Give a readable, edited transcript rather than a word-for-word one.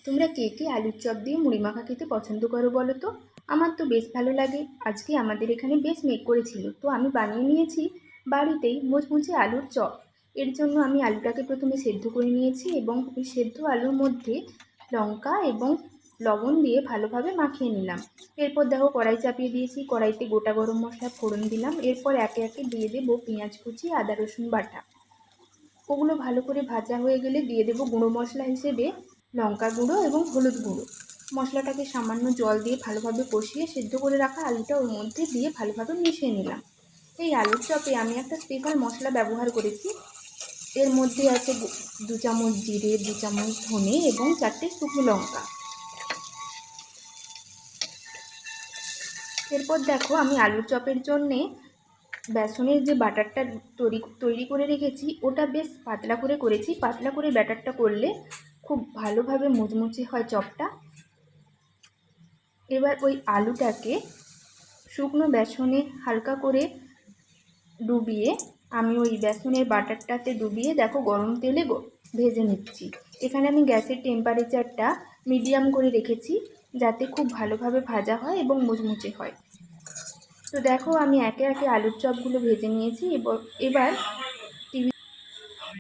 তোমরা কে কে আলুর চপ দিয়ে মুড়ি মাখা খেতে পছন্দ করো বলো তো? আমার তো বেশ ভালো লাগে। আজকে আমাদের এখানে বেশ মেঘ করেছিল, তো আমি বানিয়ে নিয়েছি বাড়িতেই মুচমুচে আলুর চপ। এর জন্য আমি আলুটাকে প্রথমে সেদ্ধ করে নিয়েছি এবং ওই সেদ্ধ আলুর মধ্যে লঙ্কা এবং লবণ দিয়ে ভালোভাবে মাখিয়ে নিলাম। এরপর দেখো কড়াই চাপিয়ে দিয়েছি, কড়াইতে গোটা গরম মশলা ফোড়ন দিলাম। এরপর একে একে দিয়ে দেবো পেঁয়াজ কুচি, আদা রসুন বাটা। ওগুলো ভালো করে ভাজা হয়ে গেলে দিয়ে দেবো গুঁড়ো মশলা হিসেবে লঙ্কা গুঁড়ো এবং হলুদ গুঁড়ো। মশলাটাকে সামান্য জল দিয়ে ভালোভাবে কষিয়ে সেদ্ধ করে রাখা আলুটা ওর মধ্যে দিয়ে ভালোভাবে মিশিয়ে নিলাম। এই আলুর চপে আমি একটা স্পেশাল মশলা ব্যবহার করেছি। এর মধ্যে আছে 2 চামচ জিরে, 2 চামচ ধনে এবং 4টে শুকনো লঙ্কা। এরপর দেখো আমি আলুর চপের জন্যে বেসনের যে বাটারটা তৈরি করে রেখেছি ওটা বেশ পাতলা করে করেছি। পাতলা করে ব্যাটারটা করলে খুব ভালোভাবে মুচমুচে হয় চপটা। এবার ওই আলুটাকে শুকনো বেসনে হালকা করে ডুবিয়ে আমি ওই বেসনের বাটারটাতে ডুবিয়ে দেখো গরম তেলে ভেজে নিচ্ছি। এখানে আমি গ্যাসের টেম্পারেচারটা মিডিয়াম করে রেখেছি যাতে খুব ভালোভাবে ভাজা হয় এবং মুচমুচে হয়। তো দেখো আমি একে একে আলুর চপগুলো ভেজে নিয়েছি। এবার